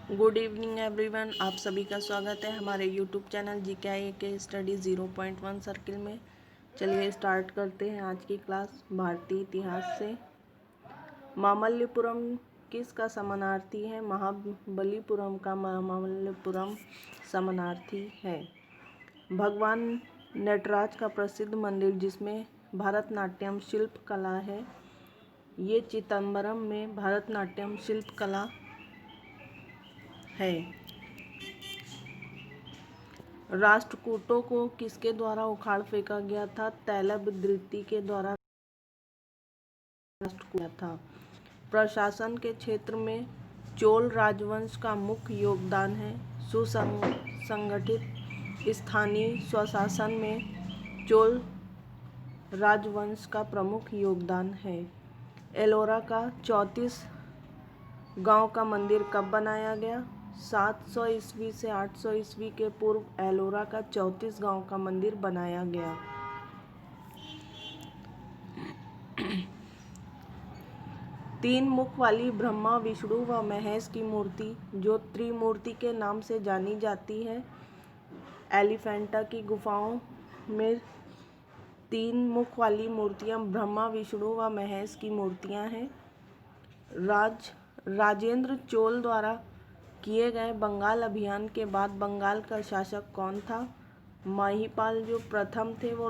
Good evening everyone, आप सभी का स्वागत है हमारे यूट्यूब चैनल GKI के स्टडी 0.1 सर्किल में। चलिए स्टार्ट करते हैं आज की क्लास भारतीय इतिहास से। मामल्लपुरम किसका समानार्थी है? महाबलीपुरम का मामल्लपुरम समानार्थी है। भगवान नटराज का प्रसिद्ध मंदिर जिसमें भरतनाट्यम शिल्प कला है, ये चिदम्बरम में भरतनाट्यम शिल्प कला है। राष्ट्रकूटों को किसके द्वारा उखाड़ फेंका गया था? तैलब द्वितीय के द्वारा राष्ट्रकूट था। प्रशासन के क्षेत्र में चोल राजवंश का मुख्य योगदान है। सुसंगठित स्थानीय स्वशासन में चोल राजवंश का प्रमुख योगदान है। एलोरा का 34 गांव का मंदिर कब बनाया गया? 700 ईस्वी से 800 ईस्वी के पूर्व एलोरा का 34 गांव का मंदिर बनाया गया। तीन मुख वाली ब्रह्मा विष्णु व महेश की मूर्ति जो त्रिमूर्ति के नाम से जानी जाती है, एलिफेंटा की गुफाओं में तीन मुख वाली मूर्तियां ब्रह्मा विष्णु व महेश की मूर्तियां हैं। राजेंद्र चोल द्वारा किए गए बंगाल अभियान के बाद बंगाल का शासक कौन था? महिपाल जो प्रथम थे वो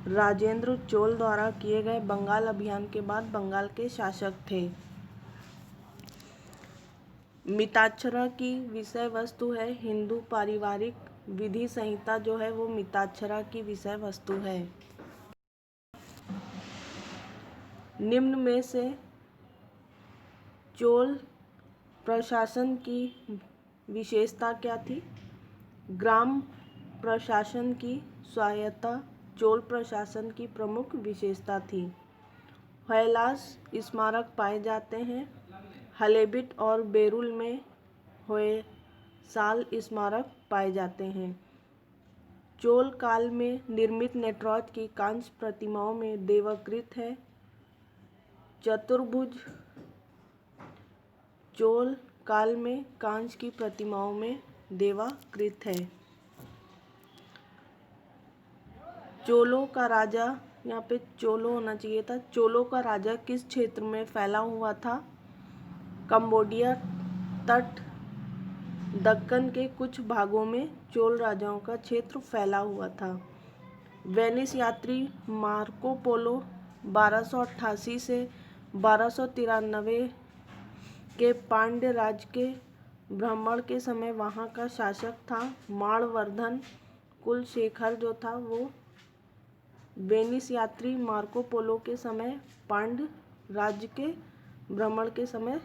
राजेंद्र चोल द्वारा किए गए बंगाल अभियान के बाद बंगाल के शासक थे। मिताक्षरा की विषय वस्तु है हिंदू पारिवारिक विधि संहिता, जो है वो मिताक्षरा की विषय वस्तु है। निम्न में से चोल प्रशासन की विशेषता क्या थी? ग्राम प्रशासन की स्वायत्तता चोल प्रशासन की प्रमुख विशेषता थी। हैलास स्मारक पाए जाते हैं। हलेबिट और बेरुल में होयसाल स्मारक पाए जाते हैं। चोल काल में निर्मित नटराज की कांस्य प्रतिमाओं में देवाकृत है। चतुर्भुज चोल काल में कांस्य की प्रतिमाओं में देवाकृत है। चोलों का राजा, यहाँ पे चोलो होना चाहिए था। चोलों का राजा किस क्षेत्र में फैला हुआ था? कंबोडिया तट दक्कन के कुछ भागों में चोल राजाओं का क्षेत्र फैला हुआ था। वेनिस यात्री मार्को पोलो 1288 से 1293 के पांड्य राज्य के भ्रमण के समय वहाँ का शासक था। माणवर्धन कुलशेखर जो था वो वेनिस यात्री मार्को पोलो के समय पांड्य राज्य के भ्रमण के समय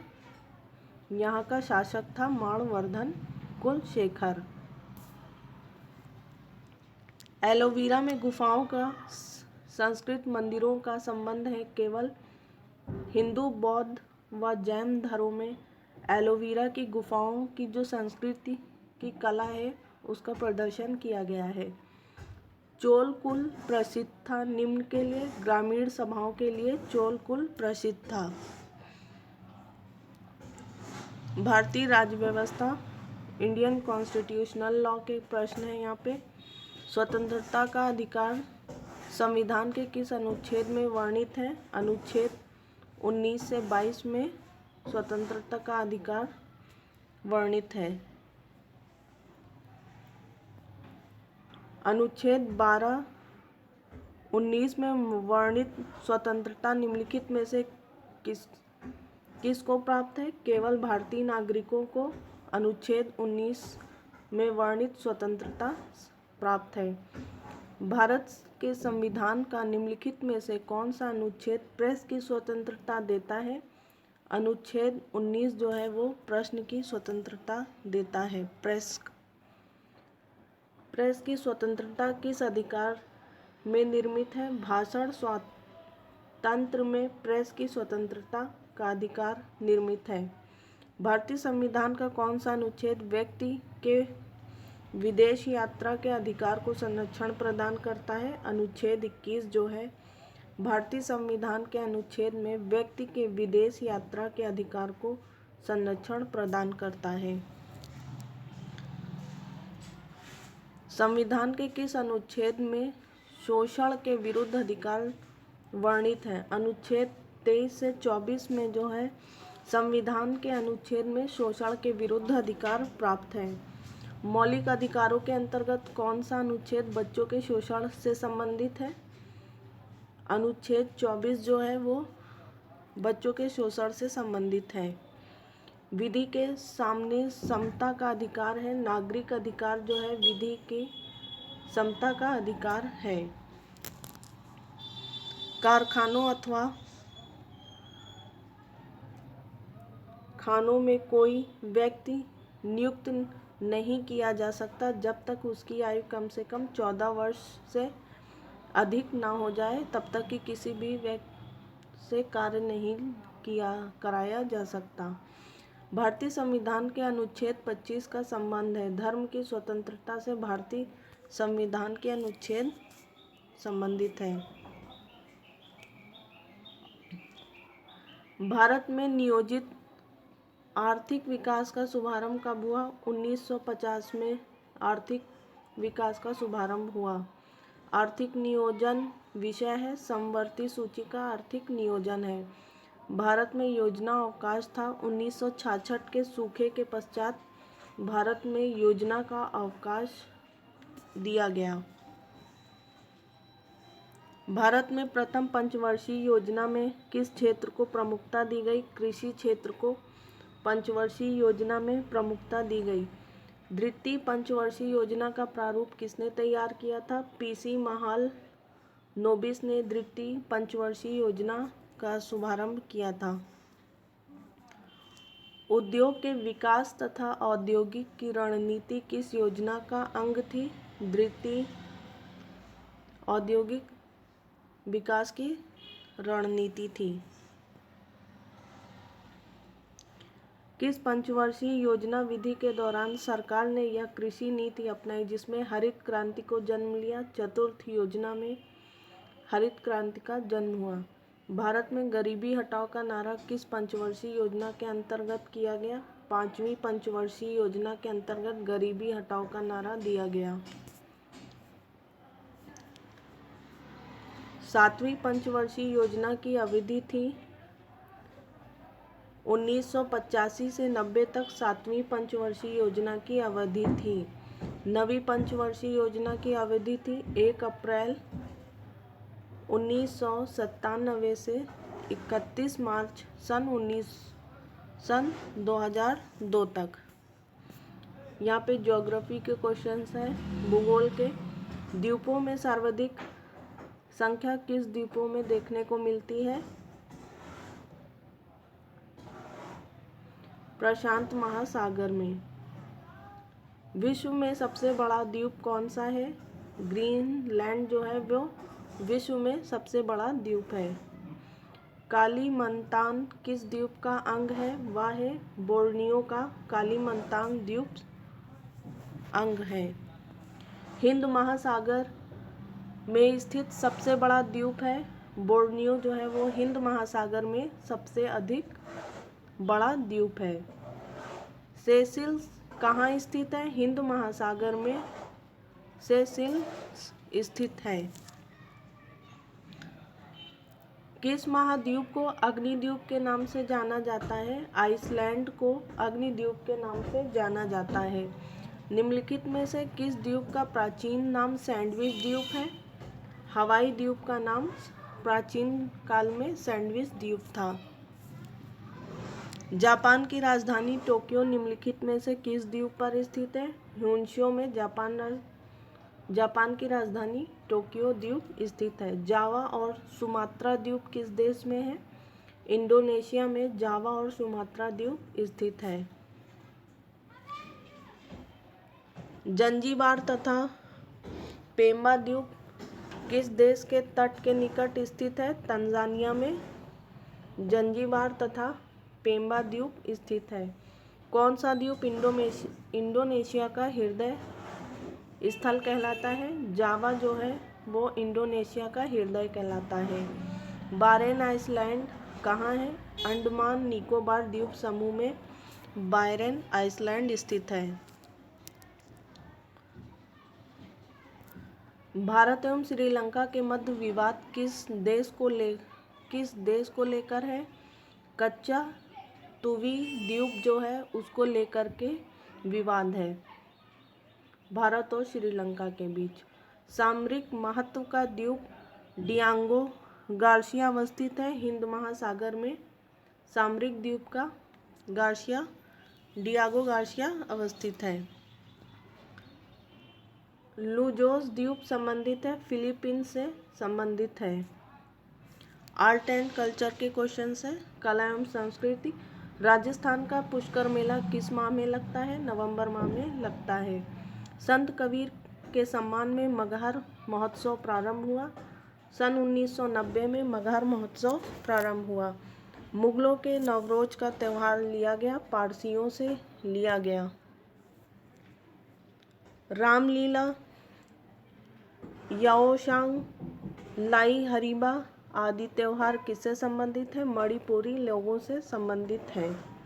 यहाँ का शासक था माणवर्धन कुलशेखर। एलोवीरा में गुफाओं का संस्कृत मंदिरों का संबंध है केवल हिंदू, बौद्ध व जैन धर्मों में एलोवीरा की गुफाओं की जो संस्कृति की कला है उसका प्रदर्शन किया गया है। चोल कुल प्रसिद्ध था निम्न के लिए। ग्रामीण सभाओं के लिए चोल कुल प्रसिद्ध था। भारतीय राज्य व्यवस्था इंडियन कॉन्स्टिट्यूशनल लॉ के प्रश्न है यहाँ पे। स्वतंत्रता का अधिकार संविधान के किस अनुच्छेद में वर्णित है? अनुच्छेद 19 से 22 में स्वतंत्रता का अधिकार वर्णित है। अनुच्छेद 19 में वर्णित स्वतंत्रता निम्नलिखित में से किसको प्राप्त है? केवल भारतीय नागरिकों को अनुच्छेद 19 में वर्णित स्वतंत्रता प्राप्त है। भारत के संविधान का निम्नलिखित में से कौन सा अनुच्छेद प्रेस की स्वतंत्रता देता है? अनुच्छेद 19 जो है वो प्रश्न की स्वतंत्रता देता है। प्रेस की स्वतंत्रता किस अधिकार में निर्मित है? भाषण स्वातंत्र्य में प्रेस की स्वतंत्रता का अधिकार निर्मित है। भारतीय संविधान का कौन सा अनुच्छेद व्यक्ति के विदेश यात्रा के अधिकार को संरक्षण प्रदान करता है? अनुच्छेद 21 जो है भारतीय संविधान के अनुच्छेद में व्यक्ति के विदेश यात्रा के अधिकार को संरक्षण प्रदान करता है। संविधान के किस अनुच्छेद में शोषण के विरुद्ध अधिकार वर्णित है? अनुच्छेद 23 से 24 में जो है संविधान के अनुच्छेद में शोषण के विरुद्ध अधिकार प्राप्त है। मौलिक अधिकारों के अंतर्गत कौन सा अनुच्छेद बच्चों के शोषण से संबंधित है? अनुच्छेद 24 जो है वो बच्चों के शोषण से संबंधित है। विधि के सामने समता का अधिकार है। नागरिक अधिकार जो है विधि की समता का अधिकार है। कारखानों अथवा खानों में कोई व्यक्ति नियुक्त नहीं किया जा सकता जब तक उसकी आयु कम से कम 14 वर्ष से अधिक ना हो जाए, तब तक कि किसी भी व्यक्ति से कार्य नहीं कराया जा सकता। भारतीय संविधान के अनुच्छेद 25 का संबंध है। धर्म की स्वतंत्रता से भारतीय संविधान के अनुच्छेद संबंधित है। भारत में नियोजित आर्थिक विकास का शुभारंभ कब हुआ? 1950 में आर्थिक विकास का शुभारंभ हुआ। आर्थिक नियोजन विषय है। समवर्ती सूची का आर्थिक नियोजन है। भारत में योजना अवकाश था। 1966 के सूखे के पश्चात भारत में योजना का अवकाश दिया गया। भारत में प्रथम पंचवर्षीय योजना में किस क्षेत्र को प्रमुखता दी गई? कृषि क्षेत्र को पंचवर्षीय योजना में प्रमुखता दी गई। द्वितीय पंचवर्षीय योजना का प्रारूप किसने तैयार किया था? पीसी महालनोबिस ने द्वितीय पंचवर्षीय योजना का शुभारंभ किया था। उद्योग के विकास तथा औद्योगिक की रणनीति किस योजना का अंग थी? द्वितीय औद्योगिक विकास की रणनीति थी। किस पंचवर्षीय योजना विधि के दौरान सरकार ने यह कृषि नीति अपनाई जिसमें हरित क्रांति को जन्म लिया? चतुर्थ योजना में हरित क्रांति का जन्म हुआ। भारत में गरीबी हटाओ का नारा किस पंचवर्षीय योजना के अंतर्गत किया गया? पांचवी पंचवर्षीय योजना के अंतर्गत गरीबी हटाओ का नारा दिया गया। सातवीं पंचवर्षीय योजना की अवधि थी 1985 से 90 तक। सातवीं पंचवर्षीय योजना की अवधि थी। नवीं पंचवर्षीय योजना की अवधि थी 1 अप्रैल 1997 से 31 मार्च सन 2002 तक। यहाँ पे ज्योग्राफी के क्वेश्चंस हैं। भूगोल के द्वीपों में सर्वाधिक संख्या किस द्वीपों में देखने को मिलती है? प्रशांत महासागर में। विश्व में सबसे बड़ा द्वीप कौन सा है? ग्रीनलैंड जो है वो विश्व में सबसे बड़ा द्वीप है। कालीमंतान किस द्वीप का अंग है? वह है बोर्नियो का कालीमंतान द्वीप अंग है। हिंद महासागर में स्थित सबसे बड़ा द्वीप है बोर्नियो जो है वो हिंद महासागर में सबसे अधिक बड़ा द्वीप है। सेशेल्स कहाँ स्थित है? हिंद महासागर में सेशेल्स स्थित है। किस महाद्वीप को अग्निद्वीप के नाम से जाना जाता है? आइसलैंड को अग्निद्वीप के नाम से जाना जाता है। निम्नलिखित में से किस द्वीप का प्राचीन नाम सैंडविच द्वीप है? हवाई द्वीप का नाम प्राचीन काल में सैंडविच द्वीप था। जापान की राजधानी टोक्यो निम्नलिखित में से किस द्वीप पर स्थित है? ह्योन्शू में जापान की राजधानी टोक्यो द्वीप स्थित है। जावा और सुमात्रा द्वीप किस देश में है? इंडोनेशिया में जावा और सुमात्रा द्वीप स्थित है। जंजीबार तथा पेम्बा द्वीप किस देश के तट के निकट स्थित है? तंजानिया में जंजीबार तथा पेम्बा द्वीप स्थित है। कौन सा द्वीप इंडोनेशिया का हृदय स्थल कहलाता है? जावा जो है वो इंडोनेशिया का हृदय कहलाता है। बारेन आइसलैंड कहाँ है? अंडमान निकोबार द्वीप समूह में बायरन आइसलैंड स्थित है। भारत एवं श्रीलंका के मध्य विवाद किस देश को लेकर है? कच्चा तुवी द्वीप जो है उसको लेकर के विवाद है भारत और श्रीलंका के बीच। सामरिक महत्व का द्वीप डियागो गार्सिया अवस्थित है हिंद महासागर में। सामरिक द्वीप का डियागो गार्सिया अवस्थित है। लुजोस द्वीप संबंधित है फिलीपींस से संबंधित है। आर्ट एंड कल्चर के क्वेश्चंस है। कला एवं संस्कृति। राजस्थान का पुष्कर मेला किस माह में लगता है? नवंबर माह में लगता है। संत कबीर के सम्मान में मगहर महोत्सव प्रारंभ हुआ। सन 1990 में मगहर महोत्सव प्रारंभ हुआ। मुगलों के नवरोज का त्यौहार लिया गया, पारसियों से लिया गया। रामलीला, याओशांग, लाई हरीबा आदि त्योहार किससे संबंधित है? मणिपुरी लोगों से संबंधित है।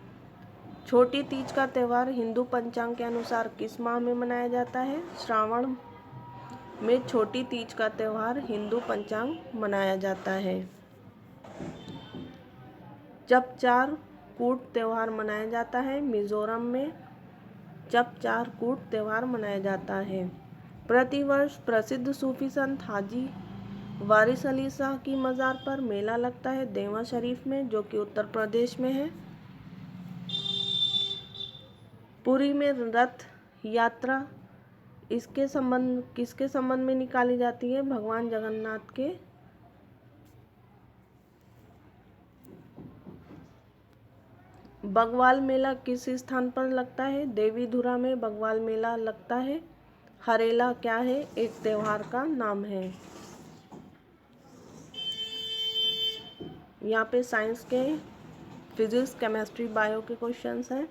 छोटी तीज का त्यौहार हिंदू पंचांग के अनुसार किस माह में मनाया जाता है? श्रावण में छोटी तीज का त्यौहार हिंदू पंचांग मनाया जाता है। चपचार कूट त्यौहार मनाया जाता है मिजोरम में। चपचार कूट त्यौहार मनाया जाता है। प्रतिवर्ष प्रसिद्ध सूफी संत हाजी वारिस अली शाह की मज़ार पर मेला लगता है देवा शरीफ में, जो कि उत्तर प्रदेश में है। पुरी में रथ यात्रा किसके संबंध में निकाली जाती है? भगवान जगन्नाथ के। बगवाल मेला किस स्थान पर लगता है? देवीधुरा में बगवाल मेला लगता है। हरेला क्या है? एक त्योहार का नाम है। यहाँ पे साइंस के फिजिक्स, केमिस्ट्री, बायो के क्वेश्चंस हैं।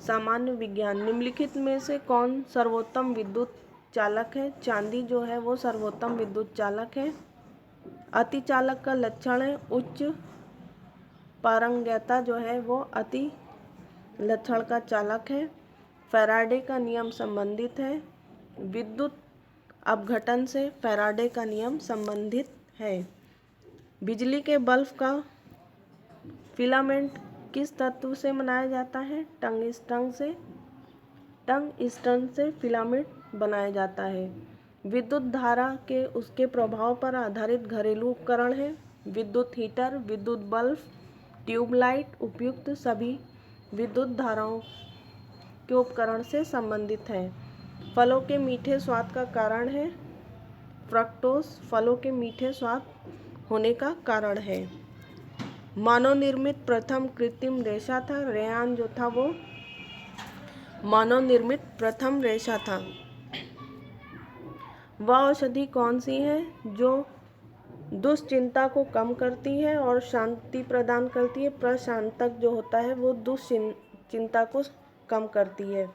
सामान्य विज्ञान। निम्नलिखित में से कौन सर्वोत्तम विद्युत चालक है? चांदी जो है वो सर्वोत्तम विद्युत चालक है। अति चालक का लक्षण है उच्च पारंगम्यता, जो है वो अति लक्षण का चालक है। फैराडे का नियम संबंधित है विद्युत अपघटन से। फैराडे का नियम संबंधित है। बिजली के बल्ब का फिलामेंट किस तत्व से बनाया जाता है? टंगस्टन से फिलामेंट बनाया जाता है। विद्युत धारा के उसके प्रभाव पर आधारित घरेलू उपकरण है विद्युत हीटर, विद्युत बल्ब, ट्यूबलाइट। उपयुक्त सभी विद्युत धाराओं के उपकरण से संबंधित है। फलों के मीठे स्वाद का कारण है फ्रक्टोज। फलों के मीठे स्वाद होने का कारण है। मानव निर्मित प्रथम कृत्रिम रेशा था रेयान, जो था वो मानव निर्मित प्रथम रेशा था। वह औषधि कौन सी है जो दुश्चिंता को कम करती है और शांति प्रदान करती है? प्रशांतक जो होता है वो दुश्चिंता को कम करती है।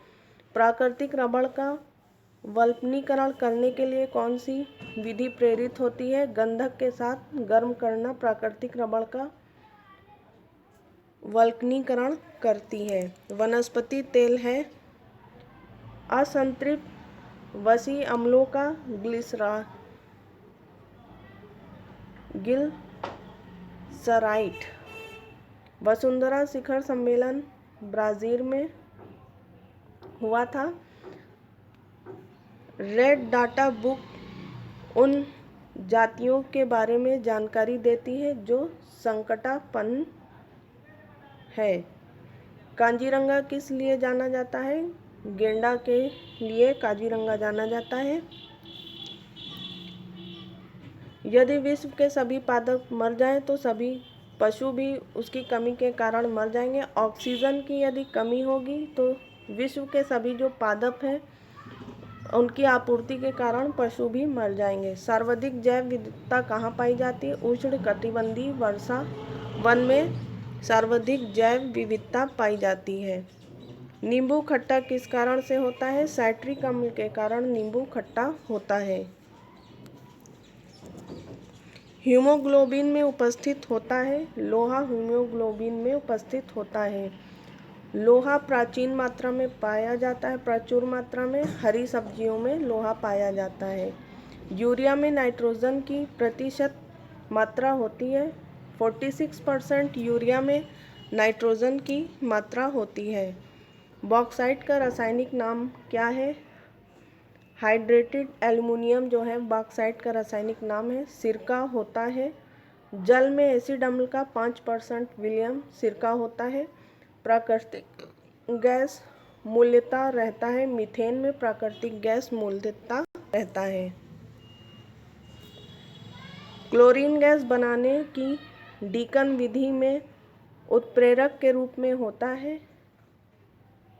प्राकृतिक रबड़ का वल्कनीकरण करने के लिए कौन सी विधि प्रेरित होती है? गंधक के साथ गर्म करना प्राकृतिक रबड़ का वल्कनीकरण करती है। वनस्पति तेल है असंतृप्त वसी अम्लों का ग्लिसराइड। वसुंधरा शिखर सम्मेलन ब्राजील में हुआ था। रेड डाटा बुक उन जातियों के बारे में जानकारी देती है जो संकटापन्न है। काजीरंगा किस लिए जाना जाता है? गेंडा के लिए काजीरंगा जाना जाता है। यदि विश्व के सभी पादप मर जाएं तो सभी पशु भी उसकी कमी के कारण मर जाएंगे। ऑक्सीजन की यदि कमी होगी तो विश्व के सभी जो पादप हैं उनकी आपूर्ति के कारण पशु भी मर जाएंगे। सर्वाधिक जैव विविधता कहाँ पाई जाती है? उष्णकटिबंधीय वर्षा वन में सर्वाधिक जैव विविधता पाई जाती है। नींबू खट्टा किस कारण से होता है? साइट्रिक अम्ल के कारण नींबू खट्टा होता है। हीमोग्लोबिन में उपस्थित होता है लोहा हीमोग्लोबिन में उपस्थित होता है। लोहा प्राचीन मात्रा में पाया जाता है, प्रचुर मात्रा में हरी सब्जियों में लोहा पाया जाता है। यूरिया में नाइट्रोजन की प्रतिशत मात्रा होती है 46%। यूरिया में नाइट्रोजन की मात्रा होती है। बॉक्साइट का रासायनिक नाम क्या है? हाइड्रेटेड एल्युमिनियम जो है बॉक्साइट का रासायनिक नाम है। सिरका होता है। जल में एसिड अम्ल का 5% विलयन सिरका होता है। प्राकृतिक गैस मूल्यता रहता है। मीथेन में प्राकृतिक गैस मूल्यता रहता है। क्लोरीन गैस बनाने की डीकन विधि में उत्प्रेरक के रूप में होता है।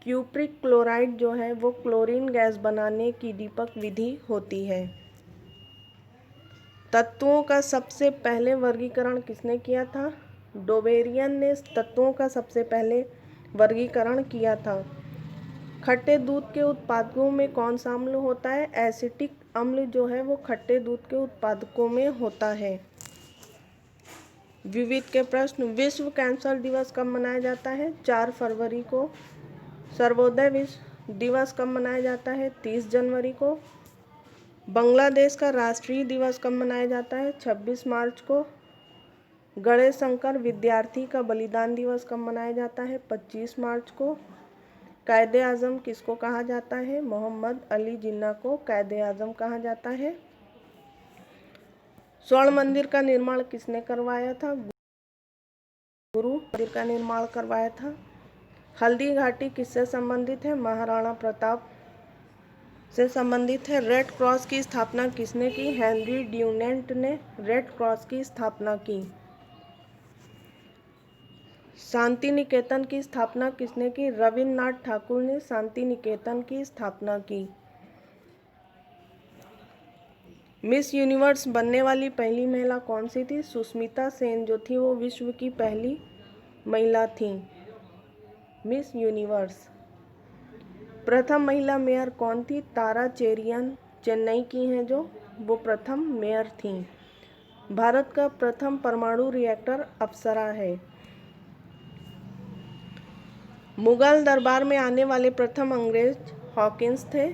क्यूप्रिक क्लोराइड जो है वो क्लोरीन गैस बनाने की दीपक विधि होती है। तत्वों का सबसे पहले वर्गीकरण किसने किया था? डोबेरियन ने तत्वों का सबसे पहले वर्गीकरण किया था। खट्टे दूध के उत्पादकों में कौन सा अम्ल होता है? एसिटिक अम्ल जो है वो खट्टे दूध के उत्पादकों में होता है। विविध के प्रश्न। विश्व कैंसर दिवस कब मनाया जाता है? 4 फरवरी को। सर्वोदय विश्व दिवस कब मनाया जाता है? 30 जनवरी को। बांग्लादेश का राष्ट्रीय दिवस कब मनाया जाता है? 26 मार्च को। गणेश शंकर विद्यार्थी का बलिदान दिवस कब मनाया जाता है? 25 मार्च को। कायदे आज़म किसको कहा जाता है? मोहम्मद अली जिन्ना को कायदे आज़म कहा जाता है। स्वर्ण मंदिर का निर्माण किसने करवाया था? गुरु मंदिर का निर्माण करवाया था। हल्दी घाटी किससे संबंधित है? महाराणा प्रताप से संबंधित है। रेड क्रॉस की स्थापना किसने की? हेनरी ड्यूनेंट ने रेड क्रॉस की स्थापना की। शांति निकेतन की स्थापना किसने की? रविन्द्रनाथ ठाकुर ने शांति निकेतन की स्थापना की। मिस यूनिवर्स बनने वाली पहली महिला कौन सी थी? सुष्मिता सेन जो थी वो विश्व की पहली महिला थी मिस यूनिवर्स। प्रथम महिला मेयर कौन थी? तारा चेरियन चेन्नई की हैं जो वो प्रथम मेयर थी। भारत का प्रथम परमाणु रिएक्टर अप्सरा है। मुगल दरबार में आने वाले प्रथम अंग्रेज हॉकिंस थे।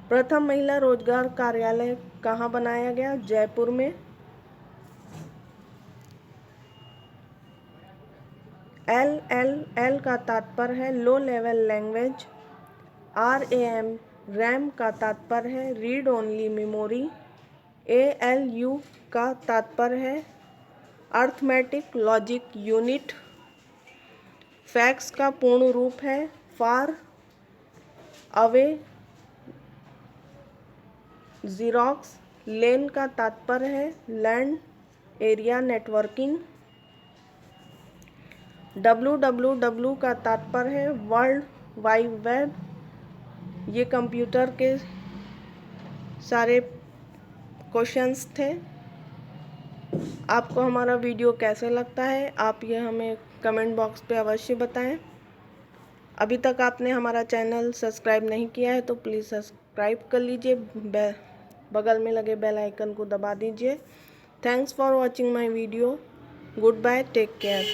प्रथम महिला रोजगार कार्यालय कहाँ बनाया गया? जयपुर में। LLL का तात्पर्य है low level language. RAM RAM का तात्पर्य है रीड ओनली मेमोरी। ALU का तात्पर्य है अर्थमेटिक लॉजिक यूनिट। फैक्स का पूर्ण रूप है फार अवे ज़ीरॉक्स। लेन का तात्पर्य है लैंड एरिया नेटवर्किंग। WWW का तात्पर्य है वर्ल्ड वाइड वेब। ये कंप्यूटर के सारे क्वेश्चंस थे। आपको हमारा वीडियो कैसे लगता है आप ये हमें कमेंट बॉक्स पे अवश्य बताएं। अभी तक आपने हमारा चैनल सब्सक्राइब नहीं किया है तो प्लीज़ सब्सक्राइब कर लीजिए। बगल में लगे बेल आइकन को दबा दीजिए। Thanks for watching my video. Good bye, take care.